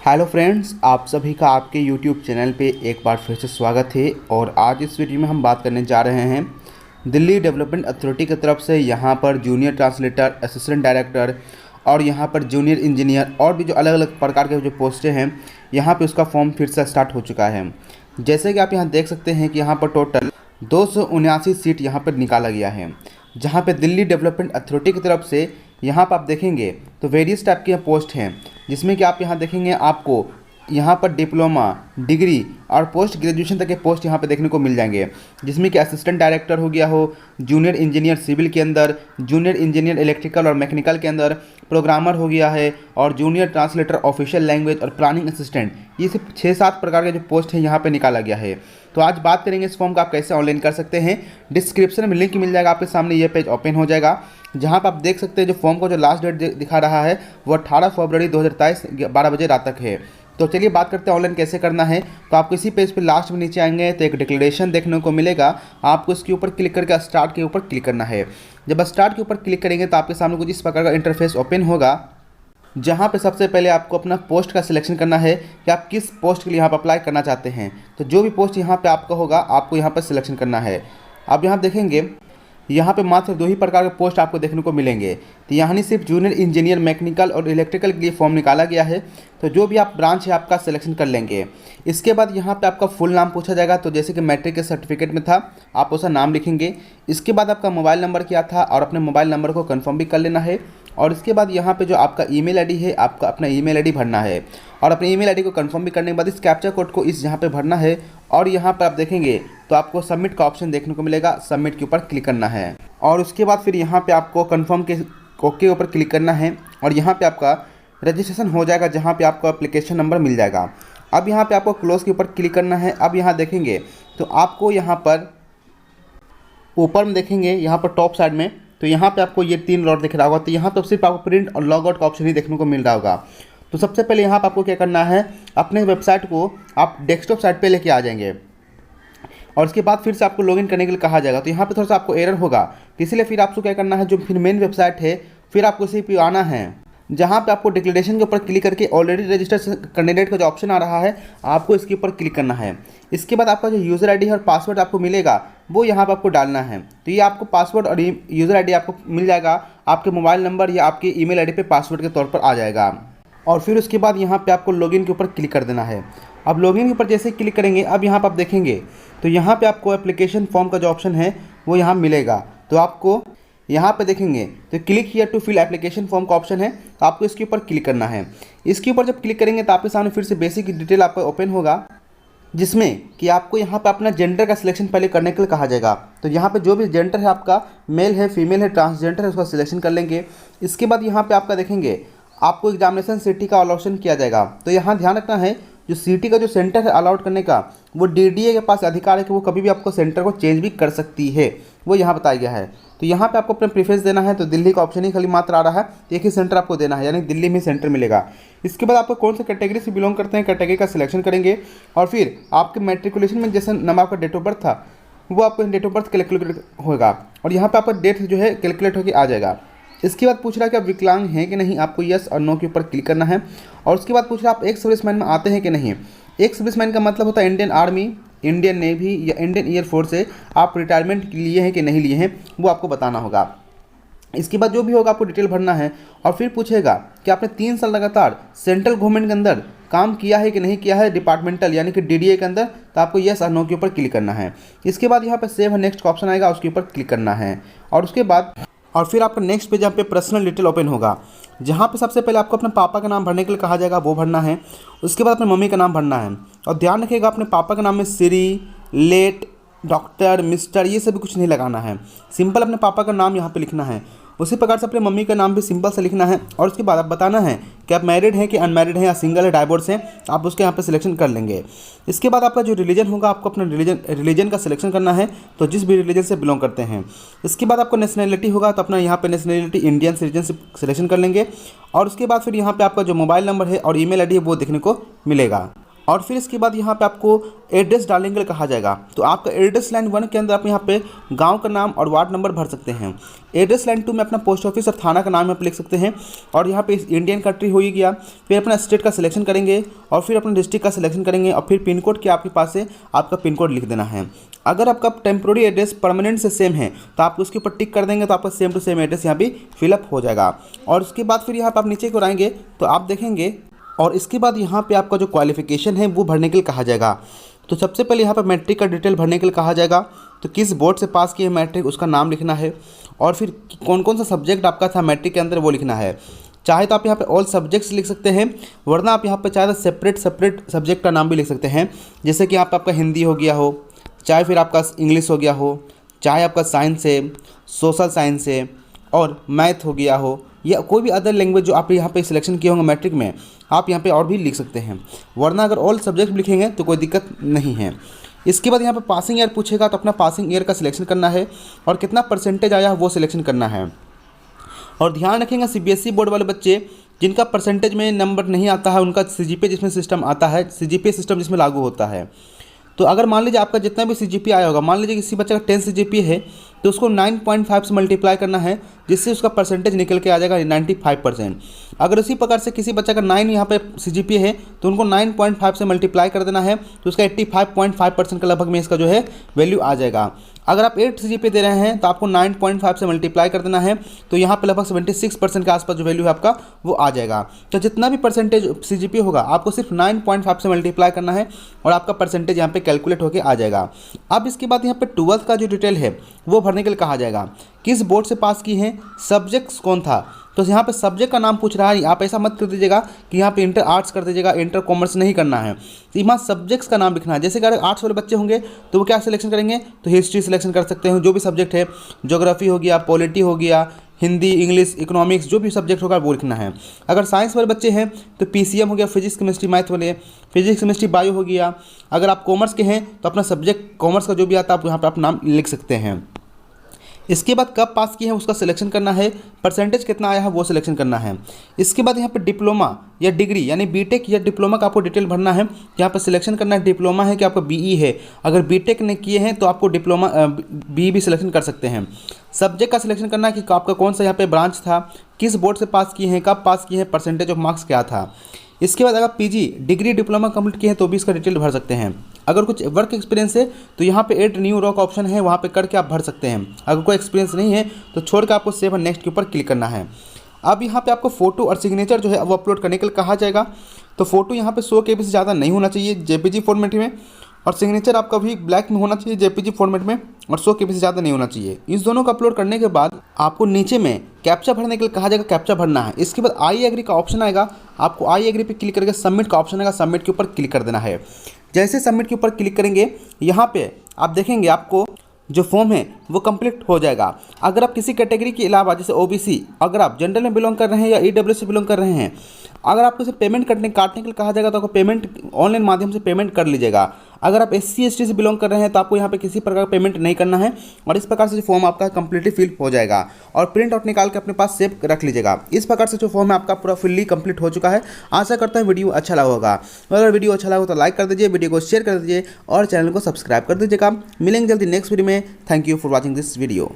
Hello friends, आप सभी का आपके यूट्यूब चैनल पे एक बार फिर से स्वागत है। और आज इस वीडियो में हम बात करने जा रहे हैं दिल्ली डेवलपमेंट अथॉरिटी की तरफ से यहाँ पर जूनियर ट्रांसलेटर, असिस्टेंट डायरेक्टर और यहाँ पर जूनियर इंजीनियर और भी जो अलग अलग प्रकार के जो पोस्टें हैं यहाँ पे उसका फॉर्म फिर से स्टार्ट हो चुका है। जैसे कि आप यहाँ देख सकते हैं कि यहाँ पर टोटल 279 सीट यहाँ पर निकाला गया है, जहाँ पे दिल्ली डेवलपमेंट अथॉरिटी की तरफ से यहाँ पर आप देखेंगे तो वेरियस टाइप के पोस्ट हैं, जिसमें कि आप यहाँ देखेंगे आपको यहाँ पर डिप्लोमा, डिग्री और पोस्ट ग्रेजुएशन तक के पोस्ट यहाँ पे देखने को मिल जाएंगे, जिसमें कि असिस्टेंट डायरेक्टर हो गया हो, जूनियर इंजीनियर सिविल के अंदर, जूनियर इंजीनियर इलेक्ट्रिकल और मैकेनिकल के अंदर, प्रोग्रामर हो गया है और जूनियर ट्रांसलेटर ऑफिशियल लैंग्वेज और प्लानिंग असिस्टेंट। ये सिर्फ 6-7 प्रकार के जो पोस्ट हैं यहाँ पर निकाला गया है। तो आज बात करेंगे इस फॉर्म का आप कैसे ऑनलाइन कर सकते हैं। डिस्क्रिप्शन में लिंक मिल जाएगा, आपके सामने ये पेज ओपन हो जाएगा, जहाँ पर आप देख सकते हैं जो फॉर्म का जो लास्ट डेट दिखा रहा है वो 18 फरवरी 2023 12 बजे रात तक है। तो चलिए बात करते हैं ऑनलाइन कैसे करना है। तो आपको इसी पेज पे लास्ट में नीचे आएंगे तो एक डिक्लेरेशन देखने को मिलेगा, आपको इसके ऊपर क्लिक करके स्टार्ट के ऊपर क्लिक करना है। जब स्टार्ट के ऊपर क्लिक करेंगे तो आपके सामने कुछ इस प्रकार का इंटरफेस ओपन होगा, जहाँ पे सबसे पहले आपको अपना पोस्ट का सिलेक्शन करना है कि आप किस पोस्ट के लिए यहाँ पर अप्लाई करना चाहते हैं। तो जो भी पोस्ट यहाँ पे आपका होगा आपको यहाँ पर सिलेक्शन करना है। आप यहाँ देखेंगे यहाँ पे मात्र 2 ही प्रकार के पोस्ट आपको देखने को मिलेंगे। तो यहाँ सिर्फ जूनियर इंजीनियर मैकेनिकल और इलेक्ट्रिकल के लिए फॉर्म निकाला गया है। तो जो भी आप ब्रांच है आपका सिलेक्शन कर लेंगे। इसके बाद यहाँ पे आपका फुल नाम पूछा जाएगा, तो जैसे कि मैट्रिक के सर्टिफिकेट में था आप उसका नाम लिखेंगे। इसके बाद आपका मोबाइल नंबर क्या था और अपने मोबाइल नंबर को कन्फर्म भी कर लेना है। और इसके बाद यहाँ पे जो आपका ईमेल आईडी है आपका अपना ईमेल आईडी भरना है और अपने ईमेल आईडी को कंफर्म भी करने के बाद इस कैप्चा कोड को इस यहाँ पे भरना है। और यहाँ पर आप देखेंगे तो आपको सबमिट का ऑप्शन देखने को मिलेगा, सबमिट के ऊपर क्लिक करना है। और उसके बाद फिर यहाँ पे आपको कंफर्म के ओके ऊपर क्लिक करना है और यहाँ पे आपका रजिस्ट्रेशन हो जाएगा, जहाँ पे आपको एप्लीकेशन नंबर मिल जाएगा। अब यहाँ पे आपको क्लोज के ऊपर क्लिक करना है। अब यहाँ देखेंगे तो आपको यहाँ पर ऊपर में देखेंगे यहाँ पर टॉप साइड में तो यहाँ पे आपको ये 3 डॉट दिख रहा होगा। तो यहाँ पर सिर्फ आपको प्रिंट और लॉग आउट का ऑप्शन ही देखने को मिल रहा होगा। तो सबसे पहले यहाँ पर आपको क्या करना है, अपने वेबसाइट को आप डेस्कटॉप साइट पे लेके आ जाएंगे और उसके बाद फिर से आपको लॉगिन करने के लिए कहा जाएगा। तो यहाँ पे थोड़ा सा आपको एरर होगा, तो इसलिए फिर आपको क्या करना है, जो फिर मेन वेबसाइट है फिर आपको इसी पे आना है, जहाँ पे आपको डिक्लेरेशन के ऊपर क्लिक करके ऑलरेडी रजिस्टर्ड कैंडिडेट का जो ऑप्शन आ रहा है आपको इसके ऊपर क्लिक करना है। इसके बाद आपका जो यूज़र आईडी और पासवर्ड आपको मिलेगा वो यहाँ पर आपको डालना है। तो ये आपको पासवर्ड और यूज़र आईडी आपको मिल जाएगा, आपके मोबाइल नंबर या आपके ईमेल आईडी पे पासवर्ड के तौर पर आ जाएगा। और फिर उसके बाद यहाँ पे आपको लॉगिन के ऊपर क्लिक कर देना है। अब लॉगिन के ऊपर जैसे क्लिक करेंगे अब यहाँ पर आप देखेंगे तो यहाँ पे आपको एप्लीकेशन फॉर्म का जो ऑप्शन है वो यहाँ मिलेगा। तो आपको यहाँ पे देखेंगे तो click here to fill application form का ऑप्शन है, तो आपको इसके ऊपर क्लिक करना है। इसके ऊपर जब क्लिक करेंगे तो आपके सामने फिर से बेसिक डिटेल आपको ओपन होगा, जिसमें कि आपको यहाँ पे अपना जेंडर का सिलेक्शन पहले करने के लिए कहा जाएगा। तो यहाँ पे जो भी जेंडर है आपका मेल है, फीमेल है, ट्रांसजेंडर है, उसका सिलेक्शन कर लेंगे। इसके बाद यहाँ पे आपका देखेंगे आपको एग्जामिनेशन सिटी का ऑप्शन किया जाएगा। तो यहाँ ध्यान रखना है जो सिटी का जो सेंटर है अलाउड करने का वो डीडीए के पास अधिकार है कि वो कभी भी आपको सेंटर को चेंज भी कर सकती है, वो यहाँ बताया गया है। तो यहाँ पे आपको अपना प्रेफरेंस देना है। तो दिल्ली का ऑप्शन ही खाली मात्र आ रहा है, एक ही सेंटर आपको देना है, यानी दिल्ली में सेंटर मिलेगा। इसके बाद आपको कौन सी कैटेगरी से बिलोंग करते हैं कैटेगरी का सिलेक्शन करेंगे और फिर आपके मैट्रिकुलेशन में जैसे नाम आपका डेट ऑफ बर्थ था वो आपको डेट ऑफ बर्थ कैलकुलेट होगा और यहाँ पर आपका डेट जो है कैलकुलेट होकर आ जाएगा। इसके बाद पूछ रहा है कि आप विकलांग हैं कि नहीं, आपको यस और नो के ऊपर क्लिक करना है। और उसके बाद पूछ रहा है आप एक सर्विसमैन में आते हैं कि नहीं। एक सर्विसमैन का मतलब होता है इंडियन आर्मी, इंडियन नेवी या इंडियन एयरफोर्स से आप रिटायरमेंट लिए हैं कि नहीं लिए हैं वो आपको बताना होगा। इसके बाद जो भी होगा आपको डिटेल भरना है और फिर पूछेगा कि आपने 3 साल लगातार सेंट्रल गवर्नमेंट के अंदर काम किया है कि नहीं किया है, डिपार्टमेंटल यानी कि डीडीए के अंदर, तो आपको यस और नो के ऊपर क्लिक करना है। इसके बाद यहाँ पर सेव है नेक्स्ट का ऑप्शन आएगा, उसके ऊपर क्लिक करना है। और उसके बाद और फिर आपका नेक्स्ट पेज यहाँ पे पर्सनल डिटेल ओपन होगा, जहाँ पे सबसे पहले आपको अपने पापा का नाम भरने के लिए कहा जाएगा, वो भरना है। उसके बाद अपने मम्मी का नाम भरना है और ध्यान रखिएगा अपने पापा के नाम में श्री, लेट, डॉक्टर, मिस्टर ये सभी कुछ नहीं लगाना है, सिंपल अपने पापा का नाम यहाँ पे लिखना है। उसी प्रकार से अपने मम्मी का नाम भी सिंपल से लिखना है। और उसके बाद आप बताना है कि आप मैरिड हैं कि अनमैरिड हैं या सिंगल है, डाइवोर्स हैं, आप उसके यहाँ पे सिलेक्शन कर लेंगे। इसके बाद आपका जो रिलीजन होगा आपको अपना रिलीजन का सिलेक्शन करना है, तो जिस भी रिलीजन से बिलोंग करते हैं। इसके बाद आपको नेशनैलिटी होगा तो अपना यहाँ पे नेशनैलिटी इंडियन सिटीजनशिप सिलेक्शन कर लेंगे। और उसके बाद फिर यहाँ पे आपका जो मोबाइल नंबर है और ईमेल आईडी है वो देखने को मिलेगा। और फिर इसके बाद यहाँ पे आपको एड्रेस डालने के लिए कहा जाएगा। तो आपका एड्रेस लाइन 1 के अंदर आप यहाँ पे गांव का नाम और वार्ड नंबर भर सकते हैं। एड्रेस लाइन 2 में अपना पोस्ट ऑफिस और थाना का नाम यहाँ पे लिख सकते हैं। और यहाँ पे इंडियन कंट्री हो ही गया। फिर अपना स्टेट का सिलेक्शन करेंगे और फिर अपना डिस्ट्रिक्ट का सिलेक्शन करेंगे और फिर पिन कोड क्या आपके पास है, आपका पिन कोड लिख देना है। अगर आपका टेम्प्रोरी एड्रेस परमानेंट से सेम है तो आप उसके ऊपर टिक कर देंगे तो आपका सेम टू सेम एड्रेस यहाँ भी फिलअप हो जाएगा। और उसके बाद फिर यहाँ पर आप नीचे को आएंगे तो आप देखेंगे और इसके बाद यहाँ पे आपका जो क्वालिफिकेशन है वो भरने के लिए कहा जाएगा। तो सबसे पहले यहाँ पे मैट्रिक का डिटेल भरने के लिए कहा जाएगा। तो किस बोर्ड से पास किए मैट्रिक उसका नाम लिखना है और फिर कौन कौन सा सब्जेक्ट आपका था मैट्रिक के अंदर वो लिखना है। चाहे तो आप यहाँ पे ऑल सब्जेक्ट्स लिख सकते हैं, वरना आप यहाँ पे चाहे तो सेपरेट सब्जेक्ट का नाम भी लिख सकते हैं। जैसे कि यहाँ पे आपका हिंदी हो गया हो, चाहे फिर आपका इंग्लिश हो गया हो, चाहे आपका साइंस है, सोशल साइंस है और मैथ हो गया हो, या कोई भी अदर लैंग्वेज जो आप यहाँ पे सिलेक्शन किए होंगे मैट्रिक में, आप यहाँ पे और भी लिख सकते हैं। वरना अगर ऑल सब्जेक्ट लिखेंगे तो कोई दिक्कत नहीं है। इसके बाद यहाँ पे पासिंग ईयर पूछेगा तो अपना पासिंग ईयर का सिलेक्शन करना है और कितना परसेंटेज आया वो सिलेक्शन करना है। और ध्यान रखेंगे सीबीएसई बोर्ड वाले बच्चे जिनका परसेंटेज में नंबर नहीं आता है, उनका सीजीपीए जिसमें सिस्टम आता है, सीजीपीए सिस्टम जिसमें लागू होता है। तो अगर मान लीजिए आपका जितना भी सीजीपीए आया होगा, मान लीजिए किसी बच्चे का 10 सीजीपीए है तो उसको 9.5 से मल्टीप्लाई करना है, जिससे उसका परसेंटेज निकल के आ जाएगा 95%। अगर उसी प्रकार से किसी बच्चे का 9 यहाँ पे सीजीपीए है तो उनको 9.5 से मल्टीप्लाई कर देना है, तो उसका 85.5% का लगभग में इसका जो है वैल्यू आ जाएगा। अगर आप 8 सीजीपीए दे रहे हैं तो आपको 9.5 से मल्टीप्लाई कर देना है, तो यहाँ पे लगभग 76% के आसपास जो वैल्यू है आपका वो आ जाएगा। तो जितना भी परसेंटेज सीजीपीए होगा आपको सिर्फ 9.5 से मल्टीप्लाई करना है और आपका परसेंटेज यहाँ पे कैलकुलेट होकर आ जाएगा। अब इसके बाद यहाँ पे 12th का जो डिटेल है वो भरने के लिए कहा जाएगा। किस बोर्ड से पास की हैं, सब्जेक्ट्स कौन था। तो यहाँ पे सब्जेक्ट का नाम पूछ रहा है, आप ऐसा मत कर दीजिएगा कि यहाँ पे इंटर आर्ट्स कर दीजिएगा, इंटर कॉमर्स नहीं करना है। तो यहाँ सब्जेक्ट्स का नाम लिखना है। जैसे कि अगर आर्ट्स वाले बच्चे होंगे तो वो क्या सिलेक्शन करेंगे, तो हिस्ट्री सिलेक्शन कर सकते हैं, जो भी सब्जेक्ट है, ज्योग्राफी हो गया, पॉलिटी हो गया, हिंदी, इंग्लिश, इकोनॉमिक्स, जो भी सब्जेक्ट होगा वो लिखना है। अगर साइंस वाले बच्चे हैं तो पीसीएम हो गया, फिजिक्स केमिस्ट्री मैथ वाले, फिजिक्स केमिस्ट्री बायो हो गया। अगर आप कॉमर्स के हैं तो अपना सब्जेक्ट कॉमर्स का जो भी आता है आप यहाँ पर आप नाम लिख सकते हैं। इसके बाद कब पास किए हैं उसका सिलेक्शन करना है, परसेंटेज कितना आया है वो सिलेक्शन करना है। इसके बाद यहाँ पे डिप्लोमा या डिग्री यानी बीटेक या डिप्लोमा का आपको डिटेल भरना है। यहाँ पर सिलेक्शन करना है डिप्लोमा है कि आपका बीई है। अगर बीटेक ने किए हैं तो आपको डिप्लोमा बी भी सिलेक्शन कर सकते हैं। सब्जेक्ट का सिलेक्शन करना है कि आपका कौन सा यहाँ पे ब्रांच था, किस बोर्ड से पास किए हैं, कब पास किए हैं, परसेंटेज ऑफ मार्क्स क्या था। इसके बाद अगर पीजी डिग्री डिप्लोमा कंप्लीट किए हैं तो भी इसका डिटेल भर सकते हैं। अगर कुछ वर्क एक्सपीरियंस है तो यहाँ पे ऐड न्यू रॉ का ऑप्शन है, वहाँ पे करके आप भर सकते हैं। अगर कोई एक्सपीरियंस नहीं है तो छोड़ के आपको सेव और नेक्स्ट के ऊपर क्लिक करना है। अब यहाँ पे आपको फोटो और सिग्नेचर जो है वो अपलोड करने के लिए कहा जाएगा। तो फोटो यहाँ पे 100 KB से ज़्यादा नहीं होना चाहिए जेपीजी फॉर्मेट में, और सिग्नेचर आपका भी ब्लैक में होना चाहिए जेपीजी फॉर्मेट में, और 100 KB से ज़्यादा नहीं होना चाहिए। इस दोनों को अपलोड करने के बाद आपको नीचे में कैप्चा भरने के लिए कहा जाएगा, कैप्चा भरना है। इसके बाद आई एग्री का ऑप्शन आएगा, आपको आई एग्री पे क्लिक करके सबमिट का ऑप्शन आएगा, सबमिट के ऊपर क्लिक कर देना है। जैसे सबमिट के ऊपर क्लिक करेंगे यहाँ पे आप देखेंगे आपको जो फॉर्म है वो कंप्लीट हो जाएगा। अगर आप किसी कैटेगरी के अलावा जैसे ओबीसी, अगर आप जनरल में बिलोंग कर रहे हैं या ईडब्ल्यूएस से बिलोंग कर रहे हैं, अगर आपको इसे पेमेंट काटने के लिए कहा जाएगा तो आपको पेमेंट ऑनलाइन माध्यम से पेमेंट कर लीजिएगा। अगर आप SC ST से बिलोंग कर रहे हैं तो आपको यहाँ पे किसी प्रकार का पेमेंट नहीं करना है, और इस प्रकार से जो फॉर्म आपका कंप्लीटली फिल हो जाएगा और प्रिंट आउट निकाल के अपने पास सेव रख लीजिएगा। इस प्रकार से जो फॉर्म है आपका पूरा फुल्ली कंप्लीट हो चुका है। आशा करता हूँ वीडियो अच्छा लगा होगा। अगर वीडियो अच्छा लगा तो लाइक कर दीजिए, वीडियो को शेयर कर दीजिए और चैनल को सब्सक्राइब कर दीजिएगा। मिलेंगे जल्दी नेक्स्ट वीडियो में। Thank you for watching this video.